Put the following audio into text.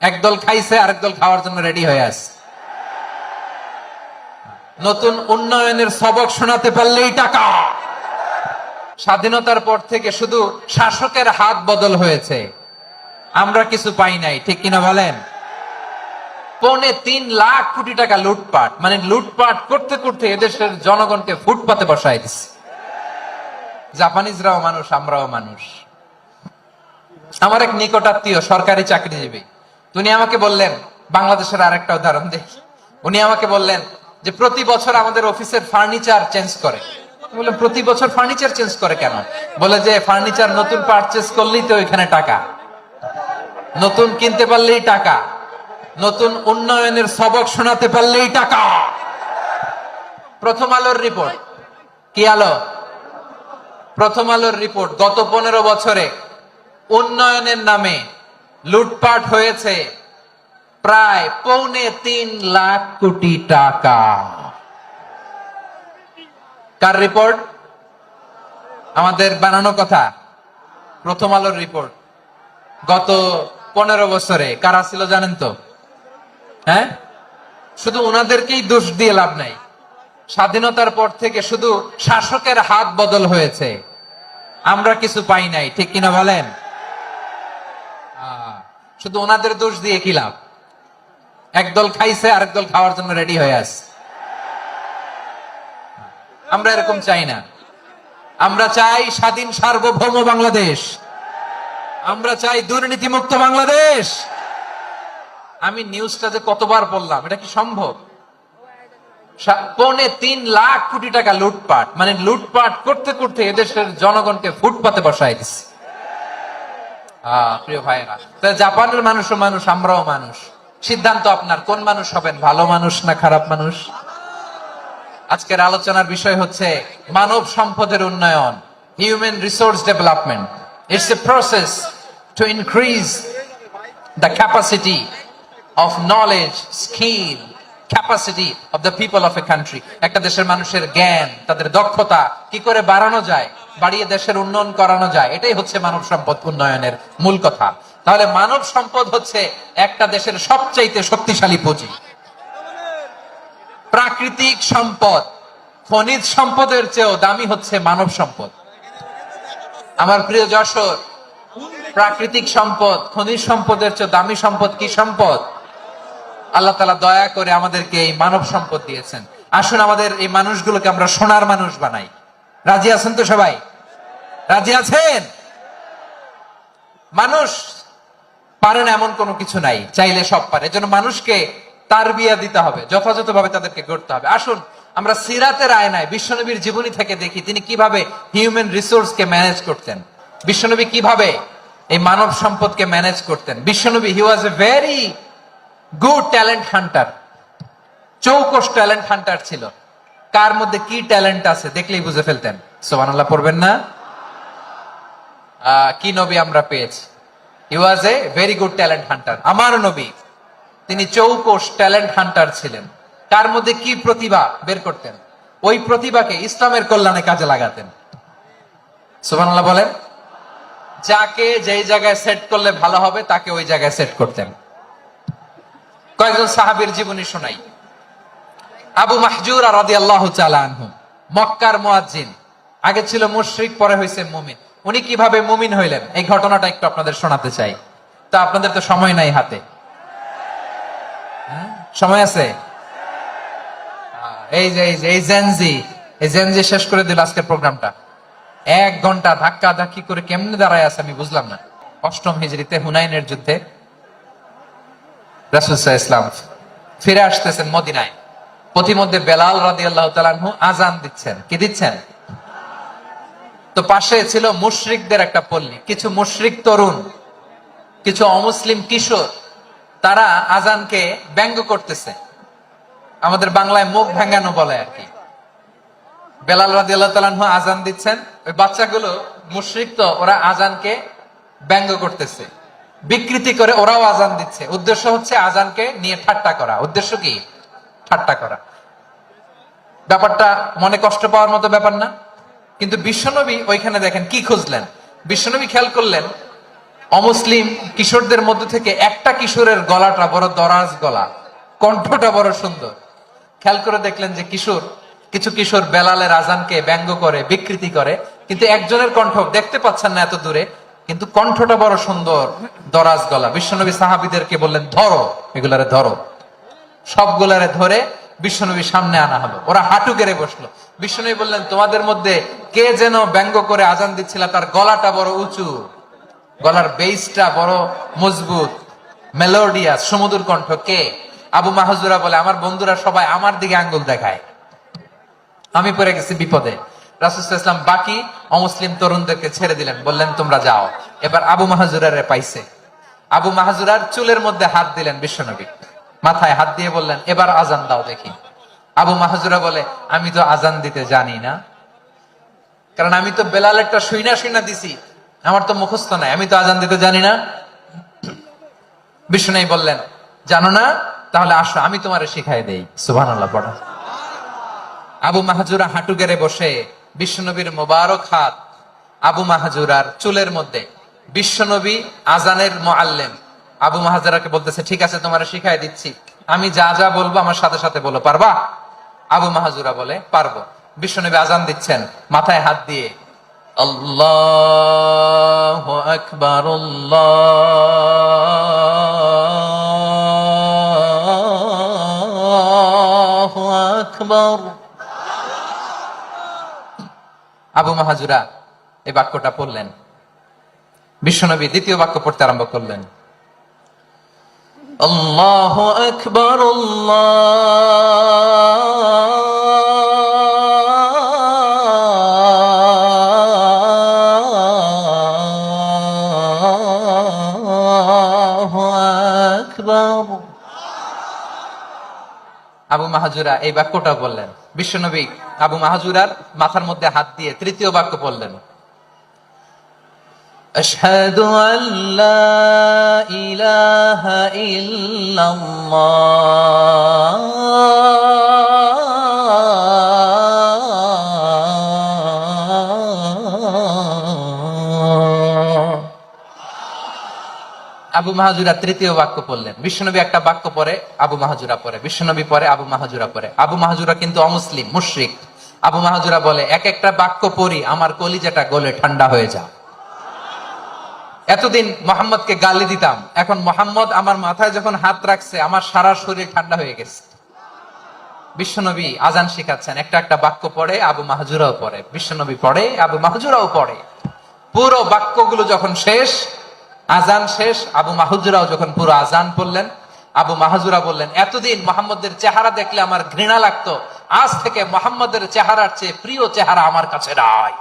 একদল খাইছে, আরেক দল খাওয়ার জন্য রেডি হয়ে আছে। নতুন উন্নয়নের সবক শোনাতে পারলেই টাকা। স্বাধীনতার পর থেকে শুধু শাসকের হাত বদল হয়েছে, আমরা কিছু পাই নাই, ঠিক কিনা বলেন? 3.25 কোটি টাকা লুটপাট, মানে লুটপাট করতে করতে এদেশের জনগণকে ফুটপাতে বসায় দিচ্ছে। জাপানিজরাও মানুষ, আমরাও মানুষ। আমার এক নিকটাত্মীয় সরকারি চাকরিজীবী, উনি আমাকে বললেন, বাংলাদেশের আরেকটা উদাহরণ দেখি। উনি আমাকে বললেন যে প্রতি বছর আমাদের অফিসের ফার্নিচার চেঞ্জ করে। বললাম, প্রতি বছর ফার্নিচার চেঞ্জ করে কেন? বলে যে ফার্নিচার নতুন পারচেজ করলেই তো এখানে টাকা, নতুন কিনতে পারলেই টাকা, নতুন উন্নয়নের সবক শোনাতে পারলেই টাকা। প্রথম আলোর রিপোর্ট, কি আলো? প্রথম আলোর রিপোর্ট, গত 15 বছরে উন্নয়নের নামে লুটপাট হয়েছে প্রায় 3.25 লাখ কোটি টাকা। কার রিপোর্ট? আমাদের বানানো কথা। প্রথম আলোর রিপোর্ট। গত 15 বছরে কারা ছিল জানেন তো? হ্যাঁ, শুধু ওনাদেরকেই দোষ দিয়ে লাভ নাই। স্বাধীনতার পর থেকে শুধু শাসকের হাত বদল হয়েছে, আমরা কিছু পাই নাই, ঠিক কিনা বলেন? শুধু ওনাদের দোষ দিয়ে কি লাভ? একদল খাইছে, আরেক দল খাওয়ার জন্য রেডি হয়ে আছে। আমরা এরকম চাই না। আমরা চাই স্বাধীন সার্বভৌম বাংলাদেশ। আমরা চাই দুর্নীতিমুক্ত বাংলাদেশ। আমি নিউজটা যে কতবার বললাম, এটা কি সম্ভব? 3.25 লাখ কোটি টাকা লুটপাট, মানে লুটপাট করতে করতে এদেশের জনগণকে ফুটপাতে বসায় দিচ্ছে। প্রিয় ভাইরা, জাপানের মানুষও মানুষ, আমরাও মানুষ। সিদ্ধান্ত আপনার, কোন মানুষ হবেন, ভালো মানুষ না খারাপ মানুষ? আজকের আলোচনার বিষয় হচ্ছে মানব সম্পদের উন্নয়ন, human resource development. It's a process to increase the capacity of knowledge, skill, capacity of the people of a country. একটা দেশের মানুষের জ্ঞান, তাদের দক্ষতা কি করে বাড়ানো যায়, বাড়িয়ে দেশের উন্নয়ন করানো যায়, এটাই হচ্ছে মানব সম্পদ উন্নয়নের মূল কথা। তাহলে মানব সম্পদ হচ্ছে একটা দেশের সবচাইতে শক্তিশালী পুঁজি। প্রাকৃতিক সম্পদ, খনিজ সম্পদের চেয়েও দামি হচ্ছে মানব সম্পদ। আমার প্রিয় যশোর, প্রাকৃতিক সম্পদ, খনিজ সম্পদের চেয়ে দামি সম্পদ কি সম্পদ? আল্লাহ তাআলা দয়া করে আমাদেরকে এই মানব সম্পদ দিয়েছেন। আসুন আমাদের এই মানুষগুলোকে আমরা সোনার মানুষ বানাই। রাজি আছেন তো সবাই? রাজি আছেন? মানুষ পারে না এমন কোনো কিছু নাই, চাইলে সব পারে। এজন্য মানুষকে তারবিয়া দিতে হবে, যথাযথভাবে তাদেরকে গড়তে হবে। আসুন আমরা সিরাতের আয়নায় বিশ্বনবীর জীবনী থেকে দেখি তিনি কিভাবে হিউম্যান রিসোর্সকে ম্যানেজ করতেন, বিশ্বনবী কিভাবে এই মানব সম্পদকে ম্যানেজ করতেন। বিশ্বনবী, he was a very good talent hunter, চৌকস ট্যালেন্ট হান্টার ছিল। কার মধ্যে কি ট্যালেন্ট আছে দেখলেই বুঝে ফেলতেন। সুবহানাল্লাহ পড়বেন না? কি নবী আমরা পেয়েছি! He was a very good talent hunter. আমার নবী, তিনি চৌকস ট্যালেন্ট হান্টার ছিলেন। কার মধ্যে কি প্রতিভা বের করতেন, ওই প্রতিভাকে ইসলামের কল্যাণে কাজে লাগাতেন। সুবহানাল্লাহ বলেন। যাকে যেই জায়গায় সেট করলে ভালো হবে তাকে ওই জায়গায় সেট করতেন। কয়েকজন সাহাবীর জীবনী শোনাই। আবু মাহজুরা রাদিয়াল্লাহু তাআলা আনহু, মক্কার মুয়াজ্জিন, আগে ছিল মুশরিক, পরে হইছে মুমিন। উনি কিভাবে মুমিন হইলেন এই ঘটনাটা একটু আপনাদের শোনাতে চাই। তো আপনাদের তো সময় নাই হাতে, সময় আছে? এই জেনজি শেষ করে দিল আজকের প্রোগ্রামটা। 1 ঘন্টা ধাক্কা ধাক্কি করে কেমনে দাঁড়ায় আছে আমি বুঝলাম না। 8ম হিজরিতে হুনাইনের যুদ্ধে রাসূল সাল্লাল্লাহু আলাইহি ওয়াসাল্লাম ফিরে আসতেছেন মদিনায়। পথিমধ্যে বেলাল রাদিয়াল্লাহু তাআলা আনহু আযান দিচ্ছেন। কি দিচ্ছেন? তো পাশে ছিল মুশরিকদের একটা পল্লী, কিছু মুশরিক তরুণ, কিছু অমুসলিম কিশোর, তারা আযানকে ব্যঙ্গ করতেছে। আমাদের বাংলায় মুখ ভেঙ্গানো বলে আর কি। বেলাল রাদিয়াল্লাহু তাআলা আনহু আযান দিচ্ছেন, ওই বাচ্চাগুলো মুশরিক, তো ওরা আযানকে ব্যঙ্গ করতেছে, বিকৃতি করে ওরাও আযান দিচ্ছে। উদ্দেশ্য হচ্ছে আযানকে নিয়ে ঠাট্টা করা। উদ্দেশ্য কি? ঠাট্টা করা। ব্যাপারটা মনে কষ্ট পাওয়ার মতো ব্যাপার না? কিন্তু বিশ্বনবী ওইখানে দেখেন কি খুঁজলেন। বিশ্বনবী খেয়াল করলেন অমুসলিম কিশোরদের মধ্যে থেকে একটা কিশোরের গলাটা বড় দরাজ গলা, কণ্ঠটা বড় সুন্দর। খেয়াল করে দেখলেন যে কিছু কিশোর বেলালের আজানকে ব্যঙ্গ করে, বিকৃতি করে, কিন্তু একজনের কণ্ঠ দেখতে পাচ্ছেন না এত দূরে, কিন্তু কণ্ঠটা বড় সুন্দর, দরাজ গলা। বিশ্বনবী সাহাবীদেরকে বললেন, ধরো এগুলারে, ধরো। সবগুলারে ধরে বিশ্বনবীর সামনে আনা হলো। ওরা হাঁটু গেড়ে বসলো। বিশ্বনবী বললেন, তোমাদের মধ্যে কে যেন ব্যঙ্গ করে আজান দিচ্ছিল, তার গলাটা বড় উঁচু, গলার বেসটা বড় মজবুত, মেলোডিয়াস, সুমধুর কণ্ঠ। কে? আবু মাহজুরা বলে, আমার বন্ধুরা সবাই আমার দিকে আঙ্গুল দেখায়, আমি পড়ে গেছি বিপদে। রাসূল সাল্লাল্লাহু আলাইহি ওয়াসাল্লাম বাকি অমুসলিম তরুণদেরকে ছেড়ে দিলেন, বললেন তোমরা যাও। এবার আবু মাহজুরারে পাইছে। আবু মাহজুরার চুলের মধ্যে হাত দিলেন বিশ্বনবী, মাথায় হাত দিয়ে বললেন, এবার আজান দাও দেখি। আবু মাহজুরা বলে, আমি তো আজান দিতে জানি না, কারণ আমি তো বেলালেরটা শুইনা দিছি, আমার তো মুখস্থ নাই, আমি তো আজান দিতে জানি না। বিশ্বনবী বললেন, জানো না? তাহলে আসো, আমি তোমারে শিখাই দেই। সুবহানাল্লাহ পড়া। আবু মাহজুরা হাঁটু গেড়ে বসে, বিশ্বনবীর মোবারক হাত আবু মাহজুরার চুলের মধ্যে। বিশ্বনবী আজানের মুআল্লিম আবু মাহজুরাকে বলতেছে, ঠিক আছে তোমারে শিখাই দিচ্ছি, আমি যা যা বলবো আমার সাথে সাথে বলো, পারবা? আবু মাহজুরা বলে, পারবো। বিশ্বনবী আজান দিচ্ছেন, মাথায় হাত দিয়ে, আল্লাহু আকবার, আল্লাহু আকবার। আবু মাহজুরা এই বাক্যটা পড়লেন। বিশ্বনবী দ্বিতীয় বাক্য পড়তে আরম্ভ করলেন, আল্লাহু আকবার, আল্লাহু আকবার। আবু মাহজুরা এই বাক্যটা বললেন। বিশ্বনবী আবু মাহজুরার মাথার মধ্যে হাত দিয়ে তৃতীয় বাক্য বললেন, আশহাদু আল্লা ইলাহা ইল্লাল্লাহ। আবু মাহজুরা তৃতীয় বাক্য পড়লেন। বিশ্বনবী একটা বাক্য পরে আবু মাহজুরা পরে, বিশ্বনবী পরে আবু মাহজুরা পরে। আবু মাহজুরা কিন্তু অমুসলিম, মুশরিক। আবু মাহজুরা বলে, এক একটা বাক্য পড়ি আমার কলিজাটা গলে ঠান্ডা হয়ে যায়। এতদিন মোহাম্মদকে গালি দিতাম, এখন মোহাম্মদ আমার মাথায় যখন হাত রাখছে আমার সারা শরীর ঠান্ডা হয়ে গেছে। বিশ্বনবী আজান শিখাচ্ছেন, একটা একটা বাক্য পড়ে আবু মাহজুরাও পড়ে, বিশ্বনবী পড়ে আবু মাহজুরাও পড়ে। পুরো বাক্যগুলো যখন শেষ, আজান শেষ, আবু মাহজুরাও যখন পুরো আজান পড়লেন, আবু মাহজুরা বললেন, এতদিন মোহাম্মদের চেহারা দেখলে আমার ঘৃণা লাগতো, আজ থেকে মোহাম্মদের চেহারার চেয়ে প্রিয় চেহারা আমার কাছে নাই।